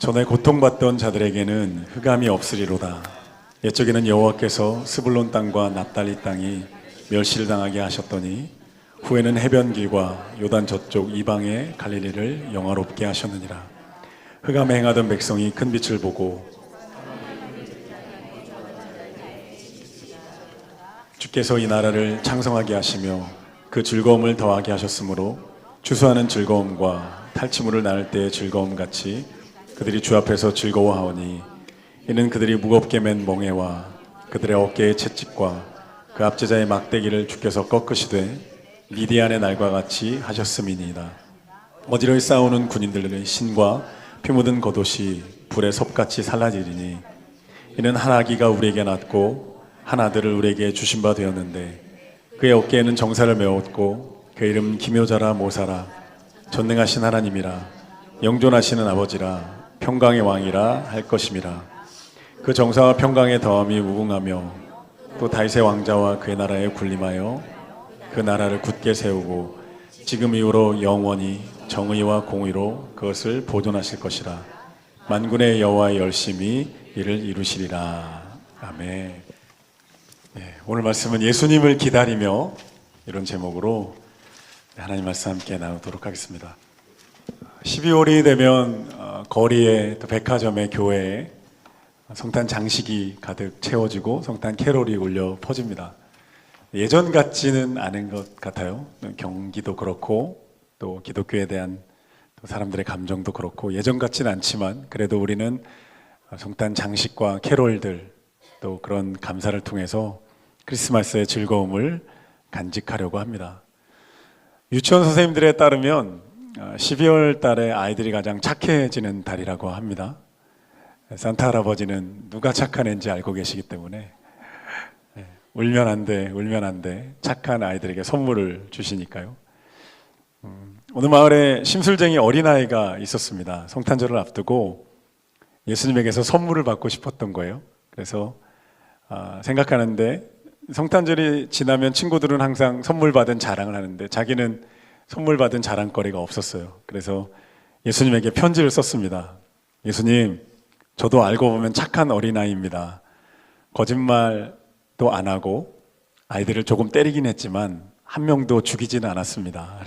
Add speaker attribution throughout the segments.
Speaker 1: 전에 고통받던 자들에게는 흑암이 없으리로다. 옛적에는 여호와께서 스불론 땅과 납달리 땅이 멸시를 당하게 하셨더니 후에는 해변길과 요단 저쪽 이방의 갈릴리를 영화롭게 하셨느니라. 흑암에 행하던 백성이 큰 빛을 보고 주께서 이 나라를 창성하게 하시며 그 즐거움을 더하게 하셨으므로 추수하는 즐거움과 탈취물을 나눌 때의 즐거움 같이 그들이 주 앞에서 즐거워하오니 이는 그들이 무겁게 맨 멍에와 그들의 어깨의 채찍과 그 압제자의 막대기를 주께서 꺾으시되 미디안의 날과 같이 하셨음이니이다. 어디를 싸우는 군인들의 신과 피 묻은 겉옷이 불의 섭같이 살라지리니 이는 한 아기가 우리에게 낳고 한 아들을 우리에게 주신 바 되었는데 그의 어깨에는 정사를 메웠고 그 이름 기묘자라 모사라 전능하신 하나님이라 영존하시는 아버지라 평강의 왕이라 할 것임이라. 그 정사와 평강의 더함이 무궁하며 또 다윗의 왕자와 그의 나라에 군림하여 그 나라를 굳게 세우고 지금 이후로 영원히 정의와 공의로 그것을 보존하실 것이라. 만군의 여호와의 열심히 이를 이루시리라. 아멘. 네, 오늘 말씀은 예수님을 기다리며 이런 제목으로 하나님 말씀 함께 나누도록 하겠습니다. 12월이 되면 거리에 또 백화점에 교회에 성탄 장식이 가득 채워지고 성탄 캐롤이 울려 퍼집니다. 예전 같지는 않은 것 같아요. 경기도 그렇고 또 기독교에 대한 또 사람들의 감정도 그렇고 예전 같지는 않지만 그래도 우리는 성탄 장식과 캐롤들 또 그런 감사를 통해서 크리스마스의 즐거움을 간직하려고 합니다. 유치원 선생님들에 따르면 12월 달에 아이들이 가장 착해지는 달이라고 합니다. 산타 할아버지는 누가 착한 애인지 알고 계시기 때문에 울면 안 돼 착한 아이들에게 선물을 주시니까요. 어느 마을에 심술쟁이 어린아이가 있었습니다. 성탄절을 앞두고 예수님에게서 선물을 받고 싶었던 거예요. 그래서 생각하는데 성탄절이 지나면 친구들은 항상 선물 받은 자랑을 하는데 자기는 선물 받은 자랑거리가 없었어요. 그래서 예수님에게 편지를 썼습니다. 예수님, 저도 알고 보면 착한 어린아이입니다. 거짓말도 안 하고 아이들을 조금 때리긴 했지만 한 명도 죽이지는 않았습니다.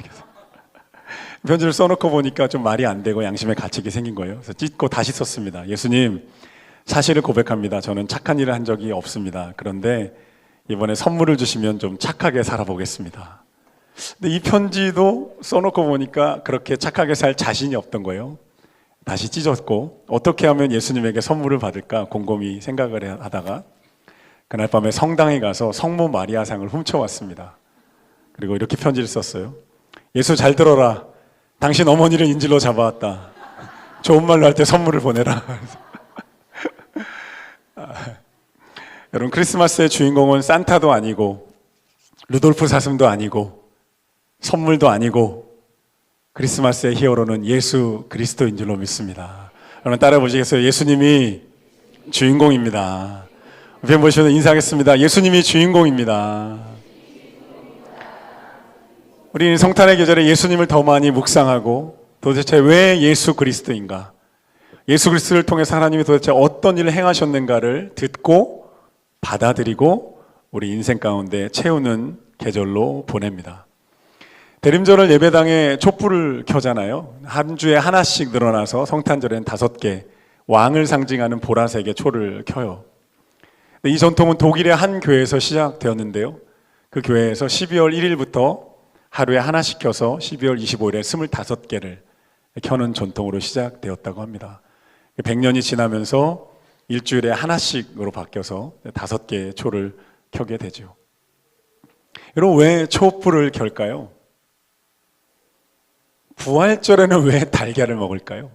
Speaker 1: 편지를 써놓고 보니까 좀 말이 안 되고 양심에 가책이 생긴 거예요. 그래서 찢고 다시 썼습니다. 예수님, 사실을 고백합니다. 저는 착한 일을 한 적이 없습니다. 그런데 이번에 선물을 주시면 좀 착하게 살아보겠습니다. 근데 이 편지도 써놓고 보니까 그렇게 착하게 살 자신이 없던 거예요. 다시 찢었고 어떻게 하면 예수님에게 선물을 받을까 곰곰이 생각을 하다가 그날 밤에 성당에 가서 성모 마리아상을 훔쳐왔습니다. 그리고 이렇게 편지를 썼어요. 예수 잘 들어라. 당신 어머니를 인질로 잡아왔다. 좋은 말로 할 때 선물을 보내라. 여러분, 크리스마스의 주인공은 산타도 아니고 루돌프 사슴도 아니고 선물도 아니고 크리스마스의 히어로는 예수 그리스도인 줄로 믿습니다. 여러분 따라 보시겠어요? 예수님이 주인공입니다. 옆에 보시면 인사하겠습니다. 예수님이 주인공입니다. 우리는 성탄의 계절에 예수님을 더 많이 묵상하고 도대체 왜 예수 그리스도인가? 예수 그리스도를 통해서 하나님이 도대체 어떤 일을 행하셨는가를 듣고 받아들이고 우리 인생 가운데 채우는 계절로 보냅니다. 대림절을 예배당에 촛불을 켜잖아요. 한 주에 하나씩 늘어나서 성탄절에는 5개 왕을 상징하는 보라색의 초를 켜요. 이 전통은 독일의 한 교회에서 시작되었는데요. 그 교회에서 12월 1일부터 하루에 하나씩 켜서 12월 25일에 25개를 켜는 전통으로 시작되었다고 합니다. 100년이 지나면서 일주일에 하나씩으로 바뀌어서 5개의 초를 켜게 되죠. 여러분, 왜 촛불을 켤까요? 부활절에는 왜 달걀을 먹을까요?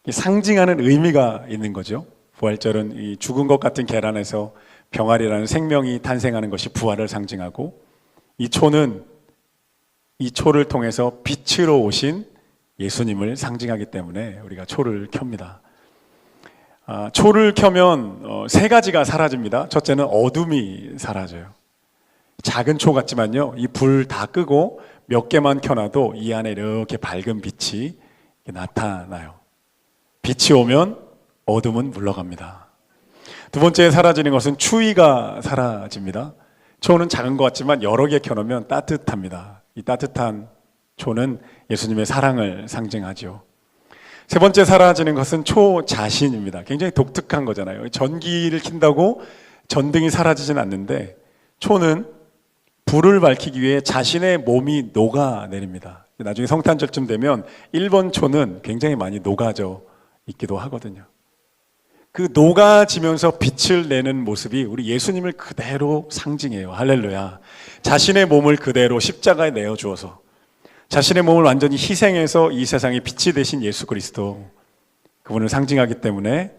Speaker 1: 상징하는 의미가 있는 거죠. 부활절은 이 죽은 것 같은 계란에서 병아리라는 생명이 탄생하는 것이 부활을 상징하고 이 초는 이 초를 통해서 빛으로 오신 예수님을 상징하기 때문에 우리가 초를 켭니다. 초를 켜면 3가지가 사라집니다. 첫째는 어둠이 사라져요. 작은 초 같지만요, 이 불 다 끄고 몇 개만 켜놔도 이 안에 이렇게 밝은 빛이 나타나요. 빛이 오면 어둠은 물러갑니다. 두 번째 사라지는 것은 추위가 사라집니다. 초는 작은 것 같지만 여러 개 켜놓으면 따뜻합니다. 이 따뜻한 초는 예수님의 사랑을 상징하죠. 세 번째 사라지는 것은 초 자신입니다. 굉장히 독특한 거잖아요. 전기를 킨다고 전등이 사라지진 않는데 초는 불을 밝히기 위해 자신의 몸이 녹아내립니다. 나중에 성탄절쯤 되면 일본 초는 굉장히 많이 녹아져 있기도 하거든요. 그 녹아지면서 빛을 내는 모습이 우리 예수님을 그대로 상징해요. 할렐루야. 자신의 몸을 그대로 십자가에 내어주어서 자신의 몸을 완전히 희생해서 이 세상에 빛이 되신 예수 그리스도, 그분을 상징하기 때문에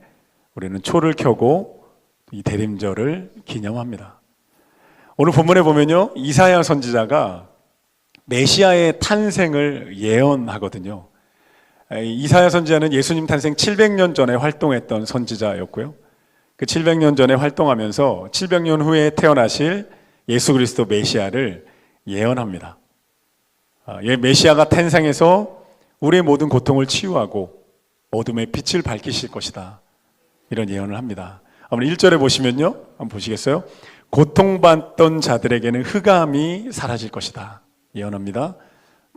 Speaker 1: 우리는 초를 켜고 이 대림절을 기념합니다. 오늘 본문에 보면요, 이사야 선지자가 메시아의 탄생을 예언하거든요. 이사야 선지자는 예수님 탄생 700년 전에 활동했던 선지자였고요. 그 700년 전에 활동하면서 700년 후에 태어나실 예수 그리스도 메시아를 예언합니다. 메시아가 탄생해서 우리의 모든 고통을 치유하고 어둠의 빛을 밝히실 것이다, 이런 예언을 합니다. 한번 1절에 보시면요, 한번 보시겠어요? 고통받던 자들에게는 흑암이 사라질 것이다, 예언합니다.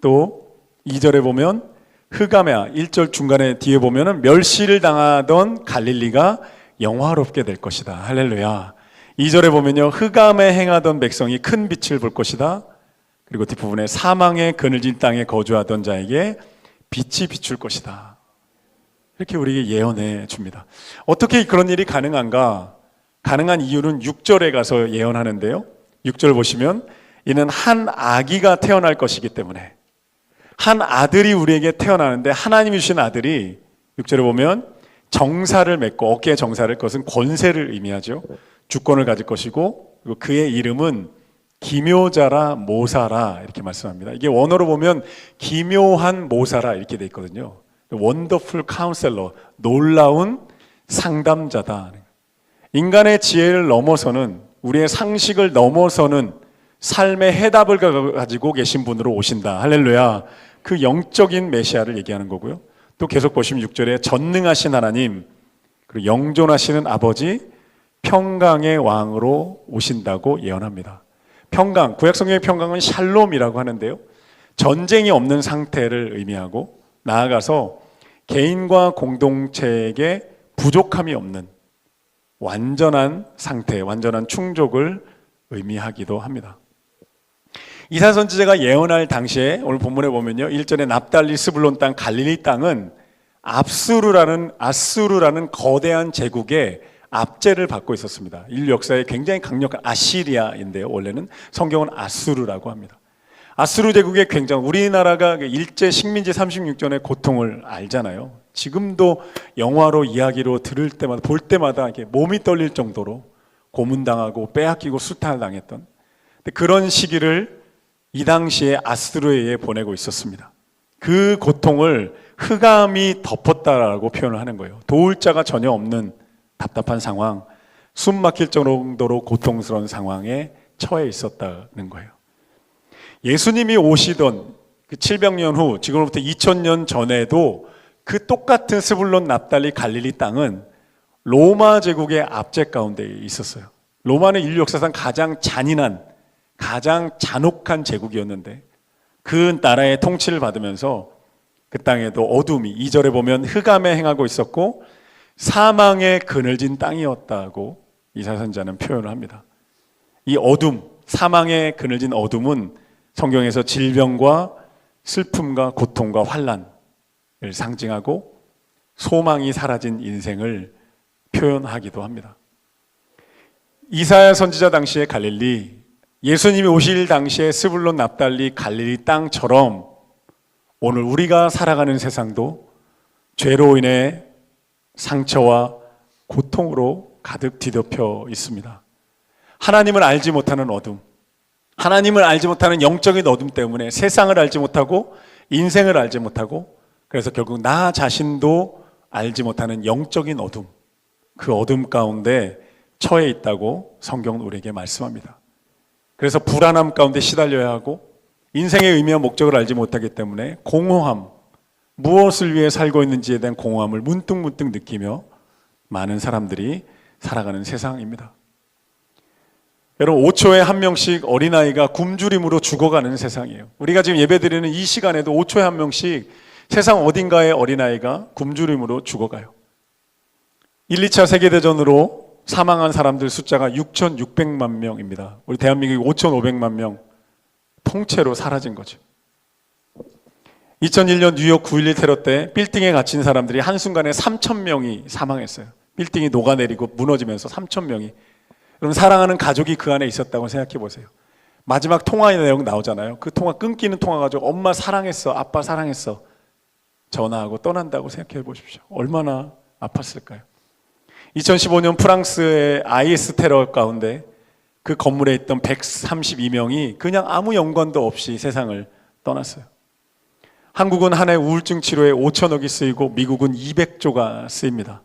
Speaker 1: 또 2절에 보면 흑암이야, 1절 중간에 뒤에 보면은 멸시를 당하던 갈릴리가 영화롭게 될 것이다. 할렐루야. 2절에 보면요, 흑암에 행하던 백성이 큰 빛을 볼 것이다. 그리고 뒷부분에 사망의 그늘진 땅에 거주하던 자에게 빛이 비출 것이다, 이렇게 우리에게 예언해 줍니다. 어떻게 그런 일이 가능한가? 가능한 이유는 6절에 가서 예언하는데요, 6절 보시면 이는 한 아기가 태어날 것이기 때문에, 한 아들이 우리에게 태어나는데 하나님이 주신 아들이 6절에 보면 정사를 맺고, 어깨에 정사를, 것은 권세를 의미하죠. 주권을 가질 것이고, 그리고 그의 이름은 기묘자라 모사라, 이렇게 말씀합니다. 이게 원어로 보면 기묘한 모사라 이렇게 돼 있거든요. 원더풀 카운셀러, 놀라운 상담자다. 인간의 지혜를 넘어서는, 우리의 상식을 넘어서는 삶의 해답을 가지고 계신 분으로 오신다. 할렐루야. 그 영적인 메시아를 얘기하는 거고요. 또 계속 보시면 6절에 전능하신 하나님, 그리고 영존하시는 아버지, 평강의 왕으로 오신다고 예언합니다. 평강, 구약성경의 평강은 샬롬이라고 하는데요, 전쟁이 없는 상태를 의미하고, 나아가서 개인과 공동체에게 부족함이 없는 완전한 상태, 완전한 충족을 의미하기도 합니다. 이사야 선지자가 예언할 당시에 오늘 본문에 보면요, 1절에 납달리 스불론 땅 갈릴리 땅은 아수르라는 거대한 제국의 압제를 받고 있었습니다. 인류 역사에 굉장히 강력한 아시리아인데요, 원래는 성경은 아수르라고 합니다. 아수르 제국의 굉장히, 우리나라가 일제 식민지 36전의 고통을 알잖아요. 지금도 영화로 이야기로 들을 때마다, 볼 때마다 이렇게 몸이 떨릴 정도로 고문당하고 빼앗기고 수탈 당했던 그런 시기를 이 당시에 아수르에 의해 보내고 있었습니다. 그 고통을 흑암이 덮었다라고 표현을 하는 거예요. 도울 자가 전혀 없는 답답한 상황, 숨 막힐 정도로 고통스러운 상황에 처해 있었다는 거예요. 예수님이 오시던 그 700년 후, 지금으로부터 2000년 전에도 그 똑같은 스불론 납달리 갈릴리 땅은 로마 제국의 압제 가운데 있었어요. 로마는 인류 역사상 가장 잔인한, 가장 잔혹한 제국이었는데, 그 나라의 통치를 받으면서 그 땅에도 어둠이, 2절에 보면 흑암에 행하고 있었고 사망의 그늘진 땅이었다고 이사야 선지자는 표현을 합니다. 이 어둠, 사망의 그늘진 어둠은 성경에서 질병과 슬픔과 고통과 환난을 상징하고 소망이 사라진 인생을 표현하기도 합니다. 이사야 선지자 당시의 갈릴리, 예수님이 오실 당시의 스불론 납달리 갈릴리 땅처럼 오늘 우리가 살아가는 세상도 죄로 인해 상처와 고통으로 가득 뒤덮여 있습니다. 하나님을 알지 못하는 어둠, 하나님을 알지 못하는 영적인 어둠 때문에 세상을 알지 못하고 인생을 알지 못하고, 그래서 결국 나 자신도 알지 못하는 영적인 어둠, 그 어둠 가운데 처해 있다고 성경은 우리에게 말씀합니다. 그래서 불안함 가운데 시달려야 하고, 인생의 의미와 목적을 알지 못하기 때문에 공허함, 무엇을 위해 살고 있는지에 대한 공허함을 문득문득 느끼며 많은 사람들이 살아가는 세상입니다. 여러분, 5초에 한 명씩 어린아이가 굶주림으로 죽어가는 세상이에요. 우리가 지금 예배드리는 이 시간에도 5초에 한 명씩 세상 어딘가에 어린아이가 굶주림으로 죽어가요. 1, 2차 세계대전으로 사망한 사람들 숫자가 6,600만 명입니다. 우리 대한민국이 5,500만 명 통째로 사라진 거죠. 2001년 뉴욕 9.11 테러 때 빌딩에 갇힌 사람들이 한순간에 3,000명이 사망했어요. 빌딩이 녹아내리고 무너지면서 3,000명이. 여러분, 사랑하는 가족이 그 안에 있었다고 생각해 보세요. 마지막 통화의 내용 나오잖아요. 그 통화, 끊기는 통화 가지고 엄마 사랑했어, 아빠 사랑했어 전화하고 떠난다고 생각해 보십시오. 얼마나 아팠을까요? 2015년 프랑스의 IS 테러 가운데 그 건물에 있던 132명이 그냥 아무 연관도 없이 세상을 떠났어요. 한국은 한 해 우울증 치료에 5천억이 쓰이고 미국은 200조가 쓰입니다.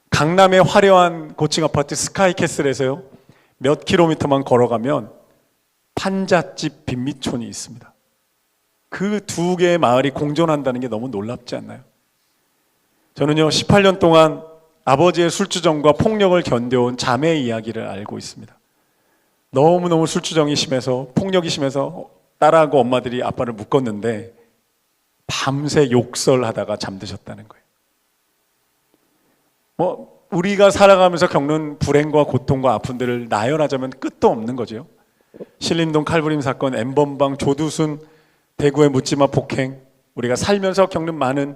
Speaker 1: 강남의 화려한 고층 아파트 스카이캐슬에서요, 몇 킬로미터만 걸어가면 판잣집 빈민촌이 있습니다. 그 두 개의 마을이 공존한다는 게 너무 놀랍지 않나요? 저는요, 18년 동안 아버지의 술주정과 폭력을 견뎌온 자매의 이야기를 알고 있습니다. 너무너무 술주정이 심해서, 폭력이 심해서 딸하고 엄마들이 아빠를 묶었는데 밤새 욕설하다가 잠드셨다는 거예요. 우리가 살아가면서 겪는 불행과 고통과 아픔들을 나열하자면 끝도 없는 거죠. 신림동 칼부림 사건, N번방, 조두순, 대구의 묻지마 폭행, 우리가 살면서 겪는 많은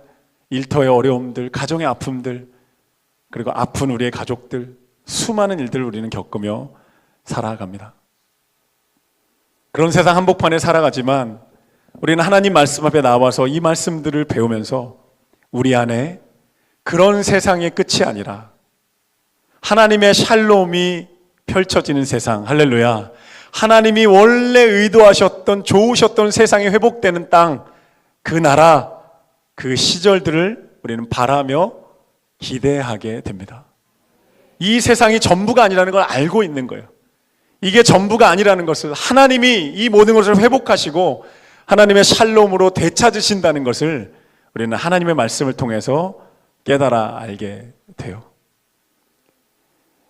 Speaker 1: 일터의 어려움들, 가정의 아픔들, 그리고 아픈 우리의 가족들, 수많은 일들을 우리는 겪으며 살아갑니다. 그런 세상 한복판에 살아가지만 우리는 하나님 말씀 앞에 나와서 이 말씀들을 배우면서 우리 안에 그런 세상의 끝이 아니라 하나님의 샬롬이 펼쳐지는 세상, 할렐루야, 하나님이 원래 의도하셨던 좋으셨던 세상이 회복되는 땅, 그 나라, 그 시절들을 우리는 바라며 기대하게 됩니다. 이 세상이 전부가 아니라는 걸 알고 있는 거예요. 이게 전부가 아니라는 것을, 하나님이 이 모든 것을 회복하시고 하나님의 샬롬으로 되찾으신다는 것을 우리는 하나님의 말씀을 통해서 깨달아 알게 돼요.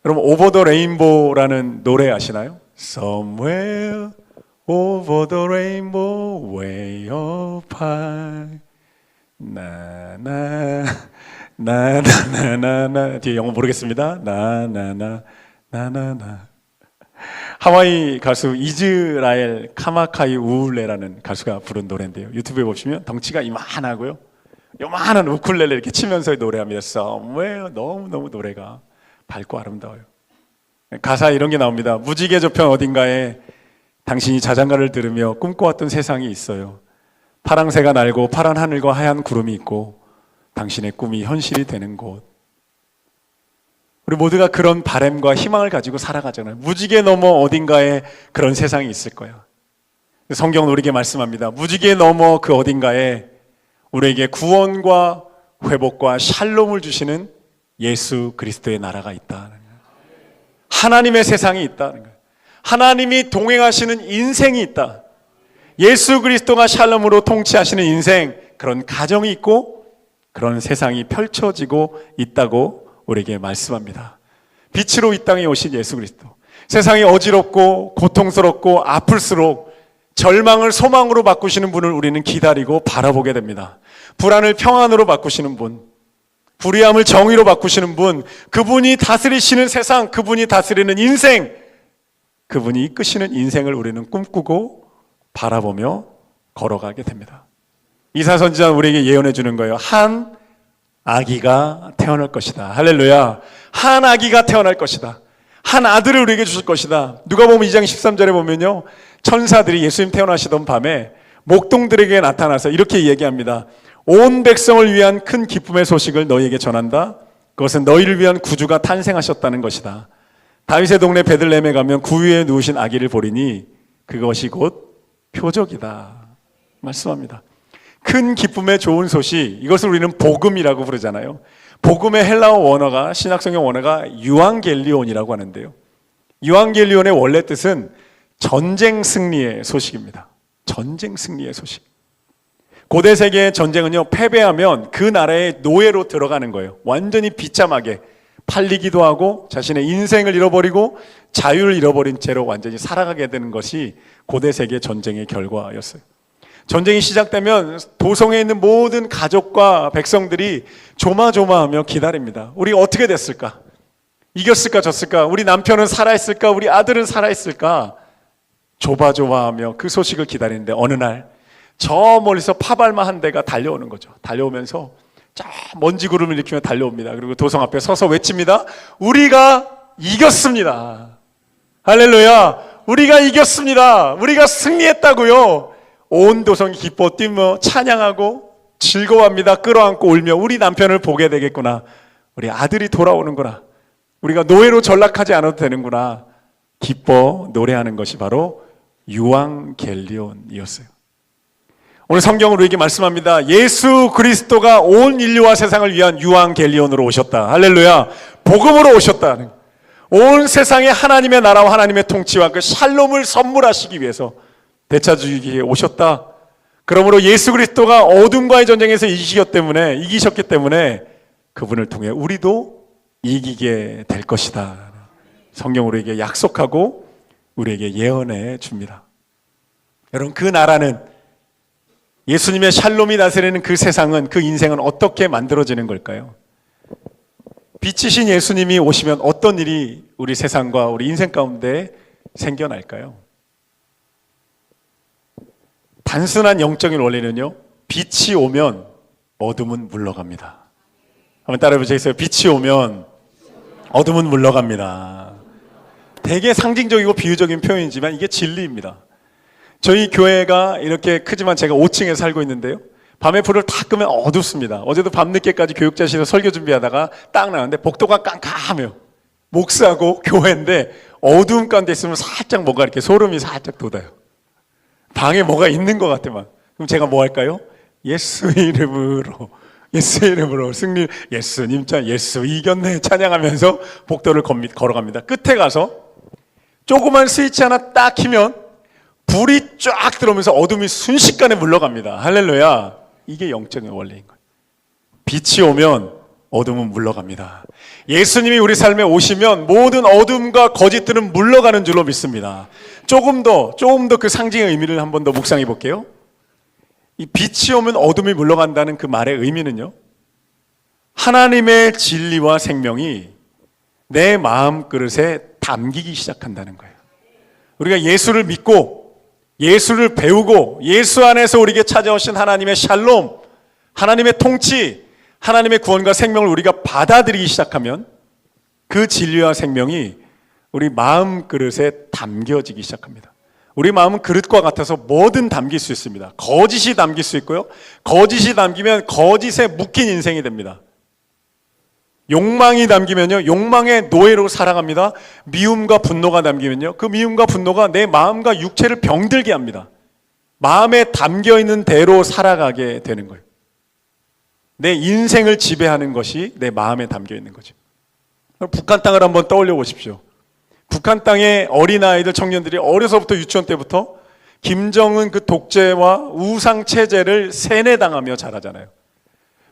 Speaker 1: 여러분, 오버 더 레인보우라는 노래 아시나요? Somewhere over the rainbow way up high 나나 나나나나, 뒤에 영어 모르겠습니다. 나나나 나나나. 하와이 가수 이즈라엘 카마카이 우울레라는 가수가 부른 노래인데요, 유튜브에 보시면 덩치가 이만하고요, 요만한 우쿨렐레 이렇게 치면서 노래합니다. Somewhere. 너무너무 노래가 밝고 아름다워요. 가사에 이런 게 나옵니다. 무지개 저편 어딘가에 당신이 자장가를 들으며 꿈꿔왔던 세상이 있어요. 파랑새가 날고 파란 하늘과 하얀 구름이 있고 당신의 꿈이 현실이 되는 곳. 우리 모두가 그런 바람과 희망을 가지고 살아가잖아요. 무지개 너머 어딘가에 그런 세상이 있을 거야. 성경은 우리에게 말씀합니다. 무지개 너머 그 어딘가에 우리에게 구원과 회복과 샬롬을 주시는 예수 그리스도의 나라가 있다는 거예요. 하나님의 세상이 있다는 거예요. 하나님이 동행하시는 인생이 있다. 예수 그리스도가 샬롬으로 통치하시는 인생, 그런 가정이 있고 그런 세상이 펼쳐지고 있다고 우리에게 말씀합니다. 빛으로 이 땅에 오신 예수 그리스도, 세상이 어지럽고 고통스럽고 아플수록 절망을 소망으로 바꾸시는 분을 우리는 기다리고 바라보게 됩니다. 불안을 평안으로 바꾸시는 분, 불의함을 정의로 바꾸시는 분, 그분이 다스리시는 세상, 그분이 다스리는 인생, 그분이 이끄시는 인생을 우리는 꿈꾸고 바라보며 걸어가게 됩니다. 이사야 선지자는 우리에게 예언해 주는 거예요. 한 아기가 태어날 것이다. 할렐루야. 한 아기가 태어날 것이다. 한 아들을 우리에게 주실 것이다. 누가복음 2장 13절에 보면요, 천사들이 예수님 태어나시던 밤에 목동들에게 나타나서 이렇게 얘기합니다. 온 백성을 위한 큰 기쁨의 소식을 너희에게 전한다. 그것은 너희를 위한 구주가 탄생하셨다는 것이다. 다윗의 동네 베들레헴에 가면 구유에 누우신 아기를 보리니 그것이 곧 표적이다 말씀합니다. 큰 기쁨의 좋은 소식, 이것을 우리는 복음이라고 부르잖아요. 복음의 헬라어 원어가, 신약성경 원어가 유앙겔리온이라고 하는데요, 유앙겔리온의 원래 뜻은 전쟁 승리의 소식입니다. 전쟁 승리의 소식. 고대 세계의 전쟁은요, 패배하면 그 나라의 노예로 들어가는 거예요. 완전히 비참하게 팔리기도 하고 자신의 인생을 잃어버리고 자유를 잃어버린 채로 완전히 살아가게 되는 것이 고대 세계 전쟁의 결과였어요. 전쟁이 시작되면 도성에 있는 모든 가족과 백성들이 조마조마하며 기다립니다. 우리 어떻게 됐을까? 이겼을까 졌을까? 우리 남편은 살아있을까? 우리 아들은 살아있을까? 조마조마하며 그 소식을 기다리는데 어느 날 저 멀리서 파발마 한 대가 달려오는 거죠. 달려오면서 저 먼지 구름을 일으키며 달려옵니다. 그리고 도성 앞에 서서 외칩니다. 우리가 이겼습니다. 할렐루야. 우리가 이겼습니다. 우리가 승리했다고요. 온 도성이 기뻐 뛰며 찬양하고 즐거워합니다. 끌어안고 울며 우리 남편을 보게 되겠구나. 우리 아들이 돌아오는구나. 우리가 노예로 전락하지 않아도 되는구나. 기뻐 노래하는 것이 바로 유앙겔리온이었어요. 오늘 성경은 우리에게 말씀합니다. 예수 그리스도가 온 인류와 세상을 위한 유앙겔리온으로 오셨다. 할렐루야. 복음으로 오셨다. 온 세상에 하나님의 나라와 하나님의 통치와 그 샬롬을 선물하시기 위해서 되찾으시기 위해 오셨다. 그러므로 예수 그리스도가 어둠과의 전쟁에서 이기셨기 때문에 그분을 통해 우리도 이기게 될 것이다. 성경 우리에게 약속하고 우리에게 예언해 줍니다. 여러분, 그 나라는, 예수님의 샬롬이 다스리는 그 세상은, 그 인생은 어떻게 만들어지는 걸까요? 빛이신 예수님이 오시면 어떤 일이 우리 세상과 우리 인생 가운데 생겨날까요? 단순한 영적인 원리는요, 빛이 오면 어둠은 물러갑니다. 한번 따라해 보시겠어요? 빛이 오면 어둠은 물러갑니다. 되게 상징적이고 비유적인 표현이지만 이게 진리입니다. 저희 교회가 이렇게 크지만 제가 5층에 살고 있는데요, 밤에 불을 다 끄면 어둡습니다. 어제도 밤늦게까지 교육자실에서 설교 준비하다가 딱 나왔는데 복도가 깜깜해요. 목사고 교회인데 어두움 가운데 있으면 살짝 뭔가 이렇게 소름이 살짝 돋아요. 방에 뭐가 있는 것 같아만. 그럼 제가 뭐 할까요? 예수 이름으로 승리, 예수님 자, 예수 이겼네 찬양하면서 복도를 걸어갑니다. 끝에 가서 조그만 스위치 하나 딱 키면 불이 쫙 들어오면서 어둠이 순식간에 물러갑니다. 할렐루야. 이게 영적인 원리인 거예요. 빛이 오면 어둠은 물러갑니다. 예수님이 우리 삶에 오시면 모든 어둠과 거짓들은 물러가는 줄로 믿습니다. 조금 더 그 상징의 의미를 한 번 더 묵상해 볼게요. 이 빛이 오면 어둠이 물러간다는 그 말의 의미는요, 하나님의 진리와 생명이 내 마음 그릇에 담기기 시작한다는 거예요. 우리가 예수를 믿고 예수를 배우고 예수 안에서 우리에게 찾아오신 하나님의 샬롬, 하나님의 통치, 하나님의 구원과 생명을 우리가 받아들이기 시작하면 그 진리와 생명이 우리 마음 그릇에 담겨지기 시작합니다. 우리 마음은 그릇과 같아서 뭐든 담길 수 있습니다. 거짓이 담길 수 있고요, 거짓이 담기면 거짓에 묶인 인생이 됩니다. 욕망이 담기면요, 욕망의 노예로 살아갑니다. 미움과 분노가 담기면요, 그 미움과 분노가 내 마음과 육체를 병들게 합니다. 마음에 담겨있는 대로 살아가게 되는 거예요. 내 인생을 지배하는 것이 내 마음에 담겨있는 거죠. 북한 땅을 한번 떠올려 보십시오. 북한 땅의 어린아이들, 청년들이 어려서부터 유치원 때부터 김정은 그 독재와 우상체제를 세뇌당하며 자라잖아요.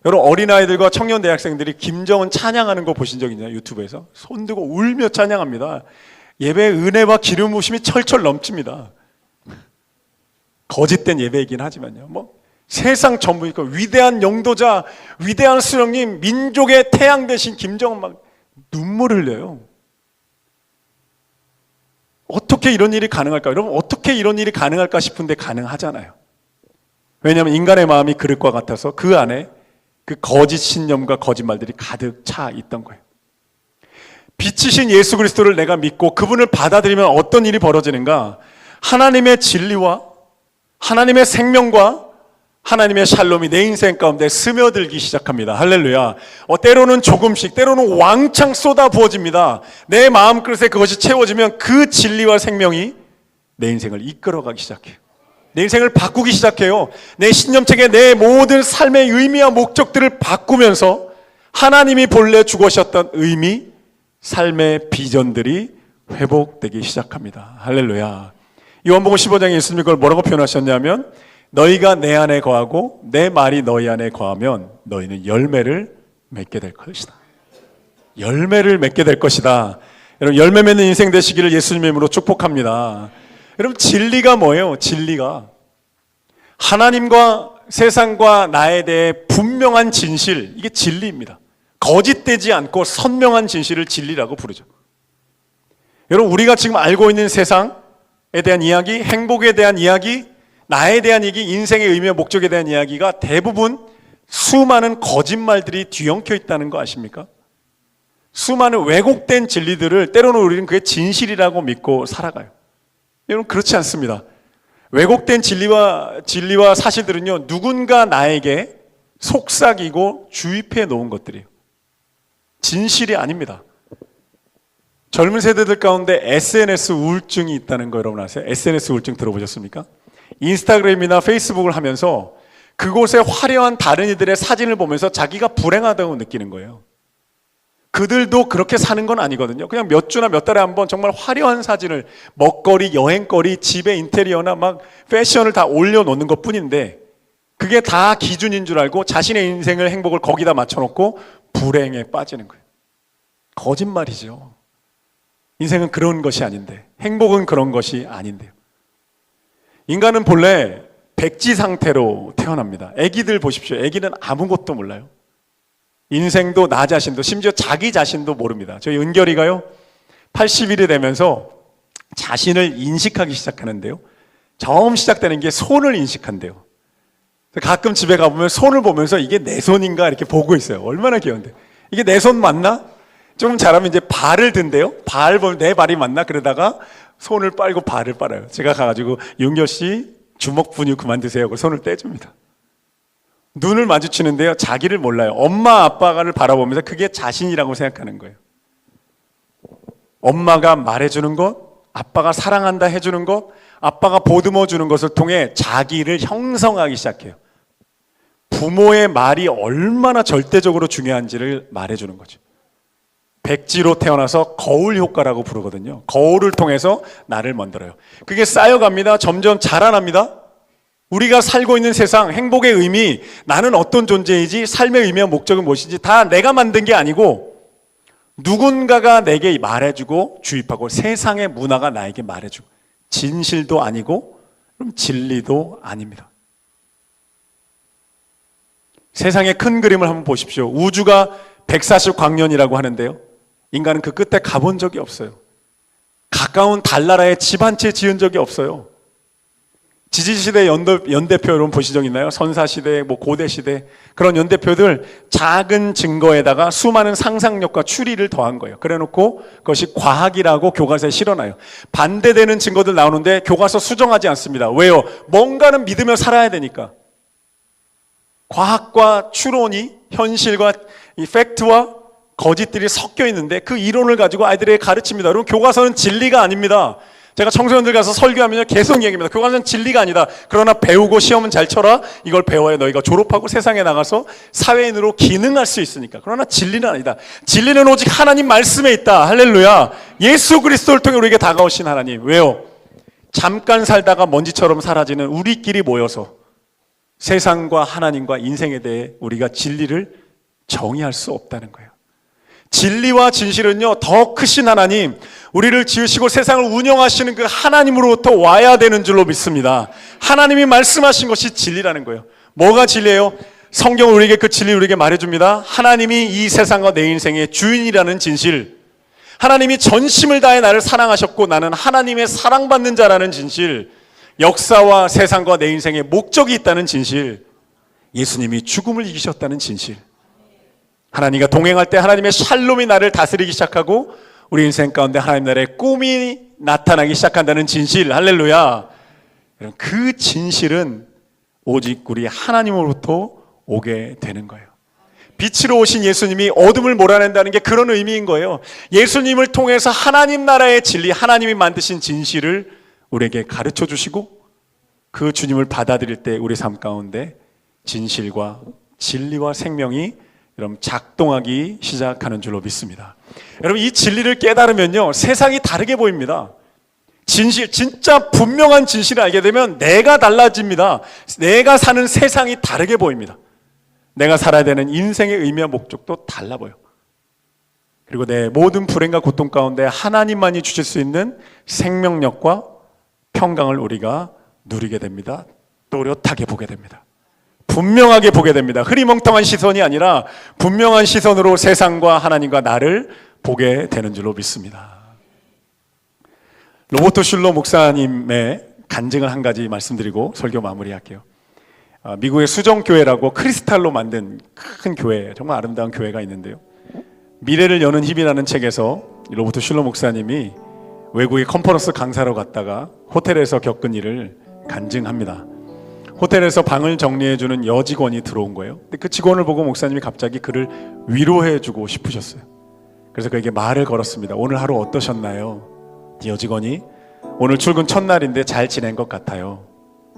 Speaker 1: 여러분, 어린아이들과 청년 대학생들이 김정은 찬양하는 거 보신 적 있나요? 유튜브에서 손 들고 울며 찬양합니다. 예배의 은혜와 기름 부으심이 철철 넘칩니다. 거짓된 예배이긴 하지만요, 세상 전부 있고 위대한 영도자, 위대한 수령님, 민족의 태양 대신 김정은 막 눈물 흘려요. 어떻게 이런 일이 가능할까? 여러분, 어떻게 이런 일이 가능할까 싶은데 가능하잖아요. 왜냐하면 인간의 마음이 그릇과 같아서 그 안에 그 거짓 신념과 거짓말들이 가득 차 있던 거예요. 빛이신 예수 그리스도를 내가 믿고 그분을 받아들이면 어떤 일이 벌어지는가? 하나님의 진리와 하나님의 생명과 하나님의 샬롬이 내 인생 가운데 스며들기 시작합니다. 할렐루야. 때로는 조금씩, 때로는 왕창 쏟아 부어집니다. 내 마음 그릇에 그것이 채워지면 그 진리와 생명이 내 인생을 이끌어가기 시작해요. 내 인생을 바꾸기 시작해요. 내 신념책에 내 모든 삶의 의미와 목적들을 바꾸면서 하나님이 본래 주고셨던 의미, 삶의 비전들이 회복되기 시작합니다. 할렐루야. 요한복음 15장에 예수님이 그걸 뭐라고 표현하셨냐면, 너희가 내 안에 거하고 내 말이 너희 안에 거하면 너희는 열매를 맺게 될 것이다. 열매를 맺게 될 것이다. 여러분, 열매 맺는 인생 되시기를 예수님의 이름으로 축복합니다. 여러분, 진리가 뭐예요? 진리가 하나님과 세상과 나에 대해 분명한 진실, 이게 진리입니다. 거짓되지 않고 선명한 진실을 진리라고 부르죠. 여러분, 우리가 지금 알고 있는 세상에 대한 이야기, 행복에 대한 이야기, 나에 대한 얘기, 인생의 의미와 목적에 대한 이야기가 대부분 수많은 거짓말들이 뒤엉켜 있다는 거 아십니까? 수많은 왜곡된 진리들을 때로는 우리는 그게 진실이라고 믿고 살아가요. 여러분, 그렇지 않습니다. 왜곡된 진리와 사실들은요, 누군가 나에게 속삭이고 주입해 놓은 것들이에요. 진실이 아닙니다. 젊은 세대들 가운데 SNS 우울증이 있다는 거 여러분 아세요? SNS 우울증 들어보셨습니까? 인스타그램이나 페이스북을 하면서 그곳에 화려한 다른 이들의 사진을 보면서 자기가 불행하다고 느끼는 거예요. 그들도 그렇게 사는 건 아니거든요. 그냥 몇 주나 몇 달에 한 번 정말 화려한 사진을, 먹거리, 여행거리, 집의 인테리어나 막 패션을 다 올려놓는 것 뿐인데, 그게 다 기준인 줄 알고 자신의 인생을, 행복을 거기다 맞춰놓고 불행에 빠지는 거예요. 거짓말이죠. 인생은 그런 것이 아닌데, 행복은 그런 것이 아닌데요. 인간은 본래 백지 상태로 태어납니다. 아기들 보십시오. 아기는 아무것도 몰라요. 인생도 나 자신도, 심지어 자기 자신도 모릅니다. 저희 은결이가요, 80일이 되면서 자신을 인식하기 시작하는데요, 처음 시작되는 게 손을 인식한대요. 가끔 집에 가보면 손을 보면서 이게 내 손인가 이렇게 보고 있어요. 얼마나 귀여운데. 이게 내 손 맞나? 조금 잘하면 이제 발을 든대요. 발 보면 내 발이 맞나? 그러다가 손을 빨고 발을 빨아요. 제가 가가지고 윤결 씨 주먹 분유 그만 드세요 하고 손을 떼줍니다. 눈을 마주치는데요, 자기를 몰라요. 엄마 아빠를 바라보면서 그게 자신이라고 생각하는 거예요. 엄마가 말해주는 것, 아빠가 사랑한다 해주는 것, 아빠가 보듬어 주는 것을 통해 자기를 형성하기 시작해요. 부모의 말이 얼마나 절대적으로 중요한지를 말해주는 거죠. 백지로 태어나서 거울 효과라고 부르거든요. 거울을 통해서 나를 만들어요. 그게 쌓여갑니다. 점점 자라납니다. 우리가 살고 있는 세상, 행복의 의미, 나는 어떤 존재이지, 삶의 의미와 목적은 무엇인지 다 내가 만든 게 아니고 누군가가 내게 말해주고 주입하고, 세상의 문화가 나에게 말해주고, 진실도 아니고 그럼 진리도 아닙니다. 세상의 큰 그림을 한번 보십시오. 우주가 140광년이라고 하는데요, 인간은 그 끝에 가본 적이 없어요. 가까운 달나라에 집 한 채 지은 적이 없어요. 지지시대 연대표 여러분 보신 적 있나요? 선사시대, 고대시대, 그런 연대표들 작은 증거에다가 수많은 상상력과 추리를 더한 거예요. 그래 놓고 그것이 과학이라고 교과서에 실어놔요. 반대되는 증거들 나오는데 교과서 수정하지 않습니다. 왜요? 뭔가는 믿으며 살아야 되니까. 과학과 추론이, 현실과 이 팩트와 거짓들이 섞여 있는데 그 이론을 가지고 아이들에게 가르칩니다. 여러분, 교과서는 진리가 아닙니다. 제가 청소년들 가서 설교하면 계속 얘기합니다. 교과서는 진리가 아니다. 그러나 배우고 시험은 잘 쳐라. 이걸 배워야 너희가 졸업하고 세상에 나가서 사회인으로 기능할 수 있으니까. 그러나 진리는 아니다. 진리는 오직 하나님 말씀에 있다. 할렐루야. 예수 그리스도를 통해 우리에게 다가오신 하나님. 왜요? 잠깐 살다가 먼지처럼 사라지는 우리끼리 모여서 세상과 하나님과 인생에 대해 우리가 진리를 정의할 수 없다는 거예요. 진리와 진실은요, 더 크신 하나님, 우리를 지으시고 세상을 운영하시는 그 하나님으로부터 와야 되는 줄로 믿습니다. 하나님이 말씀하신 것이 진리라는 거예요. 뭐가 진리예요? 성경은 우리에게 그 진리를 우리에게 말해줍니다. 하나님이 이 세상과 내 인생의 주인이라는 진실, 하나님이 전심을 다해 나를 사랑하셨고 나는 하나님의 사랑받는 자라는 진실, 역사와 세상과 내 인생의 목적이 있다는 진실, 예수님이 죽음을 이기셨다는 진실, 하나님과 동행할 때 하나님의 샬롬이 나를 다스리기 시작하고 우리 인생 가운데 하나님 나라의 꿈이 나타나기 시작한다는 진실. 할렐루야. 그 진실은 오직 우리 하나님으로부터 오게 되는 거예요. 빛으로 오신 예수님이 어둠을 몰아낸다는 게 그런 의미인 거예요. 예수님을 통해서 하나님 나라의 진리, 하나님이 만드신 진실을 우리에게 가르쳐 주시고 그 주님을 받아들일 때 우리 삶 가운데 진실과 진리와 생명이 여러분 작동하기 시작하는 줄로 믿습니다. 여러분, 이 진리를 깨달으면요, 세상이 다르게 보입니다. 진실, 진짜 분명한 진실을 알게 되면 내가 달라집니다. 내가 사는 세상이 다르게 보입니다. 내가 살아야 되는 인생의 의미와 목적도 달라 보여. 그리고 내 모든 불행과 고통 가운데 하나님만이 주실 수 있는 생명력과 평강을 우리가 누리게 됩니다. 또렷하게 보게 됩니다. 분명하게 보게 됩니다. 흐리멍텅한 시선이 아니라 분명한 시선으로 세상과 하나님과 나를 보게 되는 줄로 믿습니다. 로버트 슐러 목사님의 간증을 한 가지 말씀드리고 설교 마무리할게요. 미국의 수정교회라고 크리스탈로 만든 큰 교회, 정말 아름다운 교회가 있는데요. 미래를 여는 힘이라는 책에서 로버트 슐러 목사님이 외국에 컨퍼런스 강사로 갔다가 호텔에서 겪은 일을 간증합니다. 호텔에서 방을 정리해주는 여직원이 들어온 거예요. 근데 그 직원을 보고 목사님이 갑자기 그를 위로해주고 싶으셨어요. 그래서 그에게 말을 걸었습니다. 오늘 하루 어떠셨나요? 여직원이 오늘 출근 첫날인데 잘 지낸 것 같아요.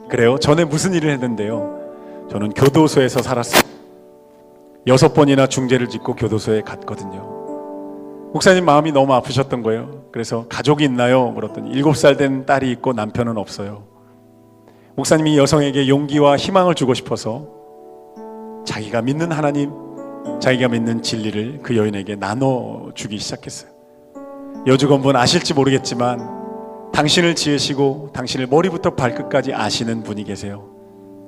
Speaker 1: 그래요? 전에 무슨 일을 했는데요? 저는 교도소에서 살았어요. 6번이나 중죄를 짓고 교도소에 갔거든요. 목사님 마음이 너무 아프셨던 거예요. 그래서 가족이 있나요? 물었더니 7살 된 딸이 있고 남편은 없어요. 목사님이 여성에게 용기와 희망을 주고 싶어서 자기가 믿는 하나님, 자기가 믿는 진리를 그 여인에게 나눠주기 시작했어요. 여직원분 아실지 모르겠지만 당신을 지으시고 당신을 머리부터 발끝까지 아시는 분이 계세요.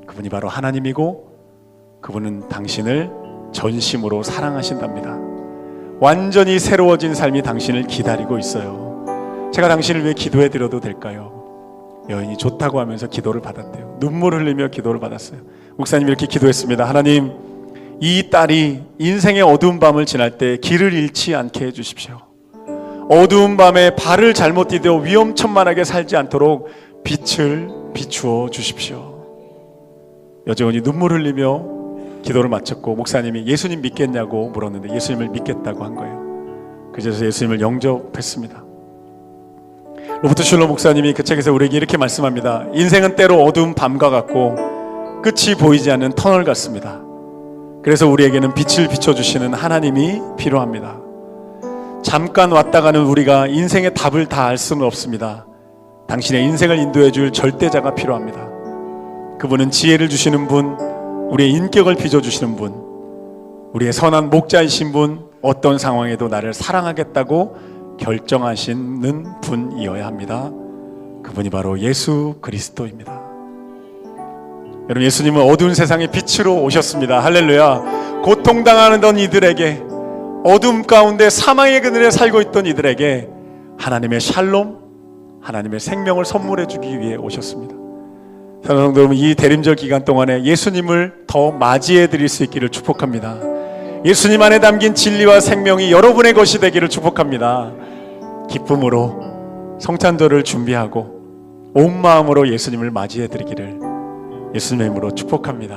Speaker 1: 그분이 바로 하나님이고 그분은 당신을 전심으로 사랑하신답니다. 완전히 새로워진 삶이 당신을 기다리고 있어요. 제가 당신을 위해 기도해 드려도 될까요? 여인이 좋다고 하면서 기도를 받았대요. 눈물 흘리며 기도를 받았어요. 목사님이 이렇게 기도했습니다. 하나님, 이 딸이 인생의 어두운 밤을 지날 때 길을 잃지 않게 해주십시오. 어두운 밤에 발을 잘못 디뎌 위험천만하게 살지 않도록 빛을 비추어 주십시오. 여직원이 눈물 흘리며 기도를 마쳤고 목사님이 예수님 믿겠냐고 물었는데 예수님을 믿겠다고 한 거예요. 그래서 예수님을 영접했습니다. 로버트 슐러 목사님이 그 책에서 우리에게 이렇게 말씀합니다. 인생은 때로 어두운 밤과 같고 끝이 보이지 않는 터널 같습니다. 그래서 우리에게는 빛을 비춰주시는 하나님이 필요합니다. 잠깐 왔다 가는 우리가 인생의 답을 다 알 수는 없습니다. 당신의 인생을 인도해 줄 절대자가 필요합니다. 그분은 지혜를 주시는 분, 우리의 인격을 빚어주시는 분, 우리의 선한 목자이신 분, 어떤 상황에도 나를 사랑하겠다고 결정하시는 분이어야 합니다. 그분이 바로 예수 그리스도입니다. 여러분, 예수님은 어두운 세상의 빛으로 오셨습니다. 할렐루야. 고통당하는 이들에게, 어둠 가운데 사망의 그늘에 살고 있던 이들에게 하나님의 샬롬, 하나님의 생명을 선물해 주기 위해 오셨습니다. 사랑하는 성도 여러분, 이 대림절 기간 동안에 예수님을 더 맞이해 드릴 수 있기를 축복합니다. 예수님 안에 담긴 진리와 생명이 여러분의 것이 되기를 축복합니다. 기쁨으로 성찬절을 준비하고 온 마음으로 예수님을 맞이해 드리기를 예수님의 이름으로 축복합니다.